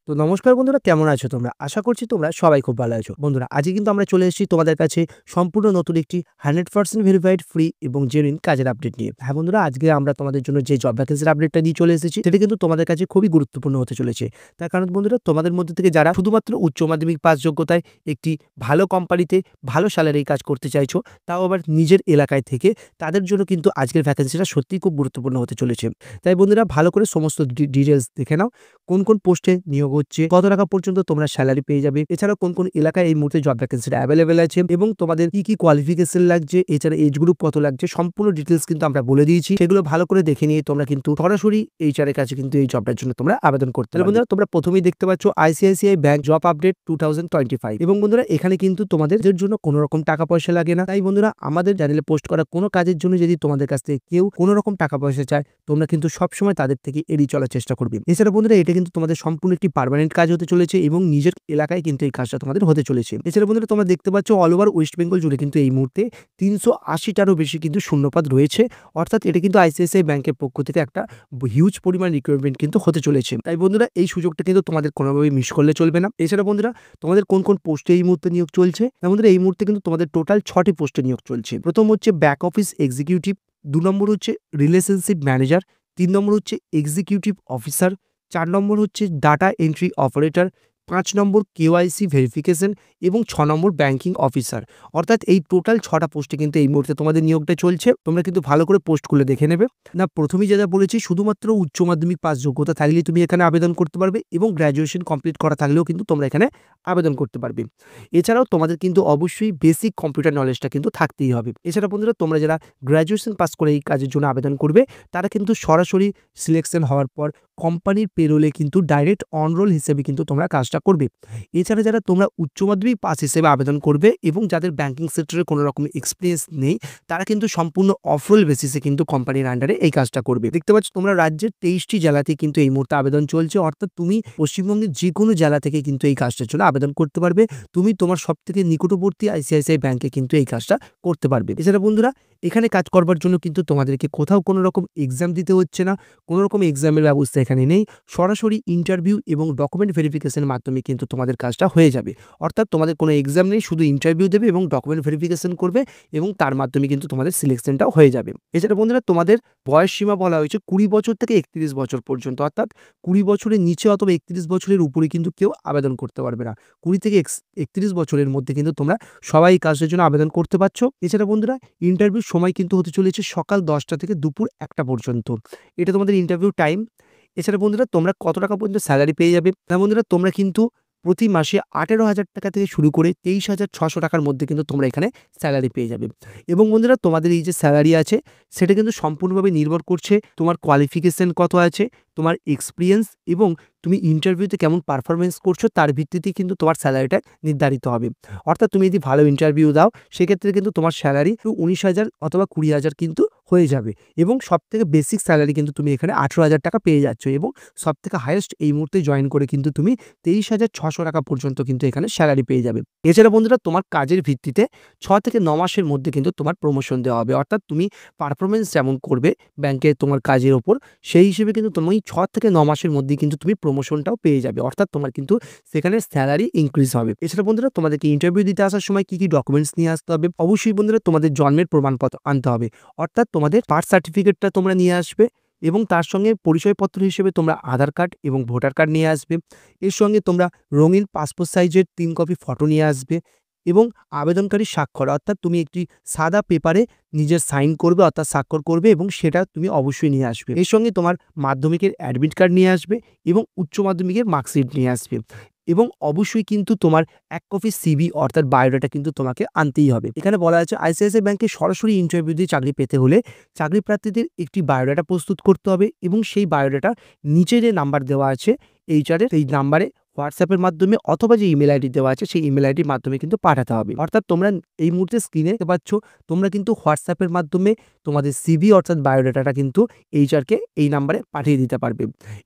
তো নমস্কার বন্ধুরা, কেমন আছো তোমরা? আশা করছি তোমরা সবাই খুব ভালো আছো। বন্ধুরা, আজকে কিন্তু আমরা চলে এসেছি তোমাদের কাছে সম্পূর্ণ নতুন একটি 100% ভেরিফাইড ফ্রি এবং জেনুইন কাজের আপডেট নিয়ে। হ্যাঁ বন্ধুরা, আজকে আমরা তোমাদের জন্য যে জব ভ্যাকেন্সির আপডেটটা নিয়ে চলে এসেছি, সেটা কিন্তু তোমাদের কাছে খুবই গুরুত্বপূর্ণ হতে চলেছে। তার কারণ বন্ধুরা, তোমাদের মধ্যে থেকে যারা শুধুমাত্র উচ্চ মাধ্যমিক পাস যোগ্যতায় একটি ভালো কোম্পানিতে ভালো স্যালারি কাজ করতে চাইছো, তাও আবার নিজের এলাকায় থেকে, তাদের জন্য কিন্তু আজকের ভ্যাকেন্সিটা সত্যিই খুব গুরুত্বপূর্ণ হতে চলেছে। তাই বন্ধুরা, ভালো করে সমস্ত ডিটেইলস দেখে নাও। কোন পোস্টে নিয়োগ হচ্ছে, কত টাকা পর্যন্ত তোমরা স্যালারি পেয়ে যাবে, এছাড়াও কোন এলাকায় এই মুহূর্তে জব ভ্যাকেন্সিটা অ্যাভেলেবেল আছে এবং তোমাদের কি কোয়ালিফিকেশন লাগছে, এছাড়া এজ গ্রুপ কত লাগছে, সম্পূর্ণ ডিটেইলস কিন্তু আমরা বলে দিয়েছি। সেগুলো ভালো করে দেখে নিয়ে তোমরা কিন্তু সরাসরি এইচআর এর কাছে কিন্তু এই জবটার জন্য তোমরা আবেদন করতে পারবে। বন্ধুরা, তোমরা প্রথমেই দেখতে পাচ্ছ আইসিআইসিআই ব্যাংক জব আপডেট 2025 এবং বন্ধুরা, এখানে কিন্তু তোমাদের জন্য কোনো রকম টাকা পয়সা লাগে না। তাই বন্ধুরা, আমাদের চ্যানেলে পোস্ট করা কোনো কাজের জন্য যদি তোমাদের কাছ থেকে কেউ কোনো রকম টাকা পয়সা চায়, তোমরা কিন্তু সবসময় তাদের থেকে এড়িয়ে চলার চেষ্টা করবে। এছাড়া বন্ধুরা, এটা কিন্তু তোমাদের সম্পূর্ণ একটি পার্মানেন্ট কাজ হতে চলেছে এবং নিজের এলাকায় কিন্তু এই কাজটা তোমাদের হতে চলেছে। এছাড়া বন্ধুরা, তোমরা দেখতে পাচ্ছ অল ওভার ওয়েস্ট বেঙ্গল জুড়ে কিন্তু এই মুহূর্তে 380টারও বেশি কিন্তু শূন্যপদ রয়েছে। অর্থাৎ এটা কিন্তু আইসিআইসিআই ব্যাংকের পক্ষ থেকে একটা হিউজ পরিমাণ রিক্রুটমেন্ট কিন্তু হতে চলেছে। তাই বন্ধুরা, এই সুযোগটা কিন্তু তোমাদের কোনোভাবেই মিস করলে চলবে না। এছাড়া বন্ধুরা, তোমাদের কোন পোস্টে এই মুহূর্তে নিয়োগ চলছে? বন্ধুরা, এই মুহূর্তে কিন্তু তোমাদের টোটাল 6টি পোস্টে নিয়োগ চলছে। প্রথম হচ্ছে ব্যাক অফিস এক্সিকিউটিভ, 2 নম্বর হচ্ছে রিলেশনশিপ ম্যানেজার, 3 নম্বর হচ্ছে এক্সিকিউটিভ অফিসার, 4 নম্বর হচ্ছে ডাটা এন্ট্রি অপারেটর, 5 নম্বর কেওয়াইসি ভেরিফিকেশন এবং 6 নম্বর ব্যাংকিং অফিসার। অর্থাৎ এই টোটাল 6টা পোস্টে কিন্তু এই মুহূর্তে তোমাদের নিয়োগটা চলছে। তোমরা কিন্তু ভালো করে পোস্টগুলো দেখে নেবে। না, প্রথমেই যেটা বলেছি, শুধুমাত্র উচ্চ মাধ্যমিক পাস যোগ্যতা থাকলেই তুমি এখানে আবেদন করতে পারবে এবং গ্র্যাজুয়েশন কমপ্লিট করা থাকলেও কিন্তু তোমরা এখানে আবেদন করতে পারবে। এছাড়াও তোমাদের কিন্তু অবশ্যই বেসিক কম্পিউটার নলেজটা কিন্তু থাকতেই হবে। এছাড়া বন্ধুরা, তোমরা যারা গ্র্যাজুয়েশন পাস করে এই কাজের জন্য আবেদন করবে, তারা কিন্তু সরাসরি সিলেকশন হওয়ার পর কোম্পানির পেরোলে কিন্তু ডাইরেক্ট অন রোল হিসেবে কিন্তু তোমরা কাজটা করবে। এছাড়া যারা তোমরা উচ্চ মাধ্যমিক পাস হিসেবে আবেদন করবে এবং যাদের ব্যাংকিং সেক্টরে কোনো রকম এক্সপিরিয়েন্স নেই, তারা কিন্তু সম্পূর্ণ অফ রোল বেসিসে কিন্তু কোম্পানির আন্ডারে এই কাজটা করবে। দেখতে পাচ্ছ তোমরা রাজ্যের 23টি জেলাতে কিন্তু এই মুহূর্তে আবেদন চলছে। অর্থাৎ তুমি পশ্চিমবঙ্গের যে কোনো জেলা থেকে কিন্তু এই কাজটার জন্য আবেদন করতে পারবে। তুমি তোমার সবথেকে নিকটবর্তী আইসিআইসিআই ব্যাংকে কিন্তু এই কাজটা করতে পারবে। এছাড়া বন্ধুরা, এখানে কাজ করবার জন্য কিন্তু তোমাদেরকে কোথাও কোনো রকম এক্সাম দিতে হচ্ছে না। কোনো রকম এক্সামের ব্যবস্থা এখানে নেই। সরাসরি ইন্টারভিউ এবং ডকুমেন্ট ভেরিফিকেশনের মাধ্যমে কিন্তু তোমাদের কাজটা হয়ে যাবে। অর্থাৎ তোমাদের কোনো এক্সাম নেই, শুধু ইন্টারভিউ দেবে এবং ডকুমেন্ট ভেরিফিকেশন করবে এবং তার মাধ্যমে কিন্তু তোমাদের সিলেকশনটাও হয়ে যাবে। এছাড়া বন্ধুরা, তোমাদের বয়স সীমা বলা হয়েছে 20 বছর থেকে 31 বছর পর্যন্ত। অর্থাৎ 20 বছরের নিচে অথবা 31 বছরের উপরে কিন্তু কেউ আবেদন করতে পারবে না। 20 থেকে 31 বছরের মধ্যে কিন্তু তোমরা সবাই এই কাজের জন্য আবেদন করতে পারছো। এছাড়া বন্ধুরা, ইন্টারভিউর সময় কিন্তু হতে চলেছে সকাল 10টা থেকে দুপুর 1টা পর্যন্ত। এটা তোমাদের ইন্টারভিউ টাইম। এছাড়া বন্ধুরা, তোমরা কত টাকা পর্যন্ত স্যালারি পেয়ে যাবে? না বন্ধুরা, তোমরা কিন্তু প্রতি মাসে 18,000 টাকা থেকে শুরু করে 23,600 টাকার মধ্যে কিন্তু তোমরা এখানে স্যালারি পেয়ে যাবে। এবং বন্ধুরা, তোমাদের এই যে স্যালারি আছে, সেটা কিন্তু সম্পূর্ণভাবে নির্ভর করছে তোমার কোয়ালিফিকেশন কত আছে, তোমার এক্সপিরিয়েন্স এবং তুমি ইন্টারভিউতে কেমন পারফরমেন্স করছো, তার ভিত্তিতেই কিন্তু তোমার স্যালারিটা নির্ধারিত হবে। অর্থাৎ তুমি যদি ভালো ইন্টারভিউ দাও, সেক্ষেত্রে কিন্তু তোমার স্যালারি 19,000 অথবা 20,000 কিন্তু হয়ে যাবে এবং সবথেকে বেসিক স্যালারি কিন্তু তুমি এখানে 18,000 টাকা পেয়ে যাচ্ছ এবং সবথেকে হাইয়েস্ট এই মুহূর্তে জয়েন করে কিন্তু তুমি 23,600 টাকা পর্যন্ত কিন্তু এখানে স্যালারি পেয়ে যাবে। এছাড়া বন্ধুরা, তোমার কাজের ভিত্তিতে 6 থেকে 9 মাসের মধ্যে কিন্তু তোমার প্রমোশন দেওয়া হবে। অর্থাৎ তুমি পারফরমেন্স যেমন করবে ব্যাংকে তোমার কাজের ওপর, সেই হিসেবে কিন্তু তুমি 6 থেকে 9 মাসের মধ্যেই কিন্তু তুমি প্রমোশনটাও পেয়ে যাবে। অর্থাৎ তোমার কিন্তু সেখানে স্যালারি ইনক্রিজ হবে। এছাড়া বন্ধুরা, তোমাদেরকে ইন্টারভিউ দিতে আসার সময় কি ডকুমেন্টস নিয়ে আসতে হবে? অবশ্যই বন্ধুরা, তোমাদের জন্মের প্রমাণপত্র আনতে হবে। অর্থাৎ তোমাদের বার্থ সার্টিফিকেটটা তোমরা নিয়ে আসবে এবং তার সঙ্গে পরিচয়পত্র হিসেবে তোমরা আধার কার্ড এবং ভোটার কার্ড নিয়ে আসবে। এর সঙ্গে তোমরা রঙিন পাসপোর্ট সাইজের 3 কপি ফটো নিয়ে আসবে এবং আবেদনকারী স্বাক্ষর, অর্থাৎ তুমি একটি সাদা পেপারে নিজের সাইন করবে অর্থাৎ স্বাক্ষর করবে এবং সেটা তুমি অবশ্যই নিয়ে আসবে। এর সঙ্গে তোমার মাধ্যমিকের অ্যাডমিট কার্ড নিয়ে আসবে এবং উচ্চ মাধ্যমিকের মার্কশিট নিয়ে আসবে এবং অবশ্যই কিন্তু তোমার 1 কপি সিভি অর্থাৎ বায়োডাটা কিন্তু তোমাকে আনতেই হবে। এখানে বলা আছে আইসিআইসিআই ব্যাংকে সরাসরি ইন্টারভিউ দিয়ে চাকরি পেতে হলে চাকরি প্রার্থীদের একটি বায়োডাটা প্রস্তুত করতে হবে এবং সেই বায়োডাটা নিচে যে নাম্বার দেওয়া আছে এইচআরের, এই নাম্বারে হোয়াটসঅ্যাপের মাধ্যমে অথবা যে ইমেল আইডি দেওয়া আছে সেই ইমেল আইডির মাধ্যমে কিন্তু পাঠাতে হবে। অর্থাৎ তোমরা এই মুহূর্তে স্ক্রিনে দেখতে পাচ্ছ, তোমরা কিন্তু হোয়াটসঅ্যাপের মাধ্যমে তোমাদের সিভি অর্থাৎ বায়োডাটাটা কিন্তু এইচআরকে এই নাম্বারে পাঠিয়ে দিতে পারবে।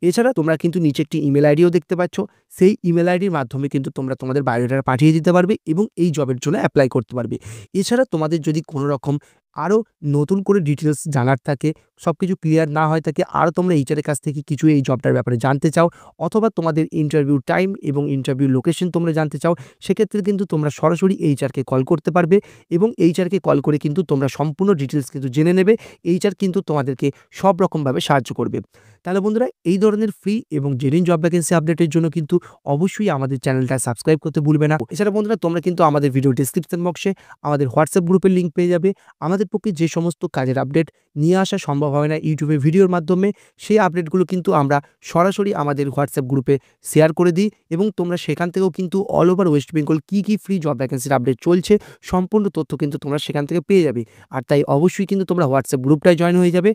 এছাড়া তোমরা কিন্তু নিচে একটি ইমেল আইডিও দেখতে পাচ্ছ, সেই ইমেল আইডির মাধ্যমে কিন্তু তোমরা তোমাদের বায়োডাটা পাঠিয়ে দিতে পারবে এবং এই জবের জন্য অ্যাপ্লাই করতে পারবে। এছাড়া তোমাদের যদি কোনো রকম আরও নতুন করে ডিটেলস জানার থাকে, সবকিছু ক্লিয়ার না হয় থাকে, আরও তোমরা এইচআরের কাছ থেকে কিছু এই জবটার ব্যাপারে জানতে চাও, অথবা তোমাদের ইন্টারভিউ টাইম এবং ইন্টারভিউ লোকেশন তোমরা জানতে চাও, সেক্ষেত্রে কিন্তু তোমরা সরাসরি এইচআরকে কল করতে পারবে এবং এইচআরকে কল করে কিন্তু তোমরা সম্পূর্ণ ডিটেলস কিন্তু জেনে নেবে। এইচআর কিন্তু তোমাদেরকে সব রকমভাবে সাহায্য করবে। তাহলে বন্ধুরা, এই ধরনের ফ্রি এবং জেনুইন জব ভ্যাকেন্সি আপডেটের জন্য কিন্তু অবশ্যই আমাদের চ্যানেলটা সাবস্ক্রাইব করতে ভুলবে না। এছাড়া বন্ধুরা, তোমরা কিন্তু আমাদের ভিডিও ডেসক্রিপশন বক্সে আমাদের হোয়াটসঅ্যাপ গ্রুপের লিঙ্ক পেয়ে যাবে। আমাদের পক্ষে যে সমস্ত কাজের আপডেট নিয়ে আসা সম্ভব হয় না ইউটিউবে ভিডিওর মাধ্যমে, সেই আপডেটগুলো কিন্তু আমরা সরাসরি আমাদের হোয়াটসঅ্যাপ গ্রুপে শেয়ার করে দিই এবং তোমরা সেখান থেকেও কিন্তু অল ওভার ওয়েস্ট বেঙ্গল কী ফ্রি জব ভ্যাকেন্সির আপডেট চলছে সম্পূর্ণ তথ্য কিন্তু তোমরা সেখান থেকে পেয়ে যাবে। আর তাই অবশ্যই কিন্তু তোমরা হোয়াটসঅ্যাপ গ্রুপটায় জয়েন হয়ে যাবে।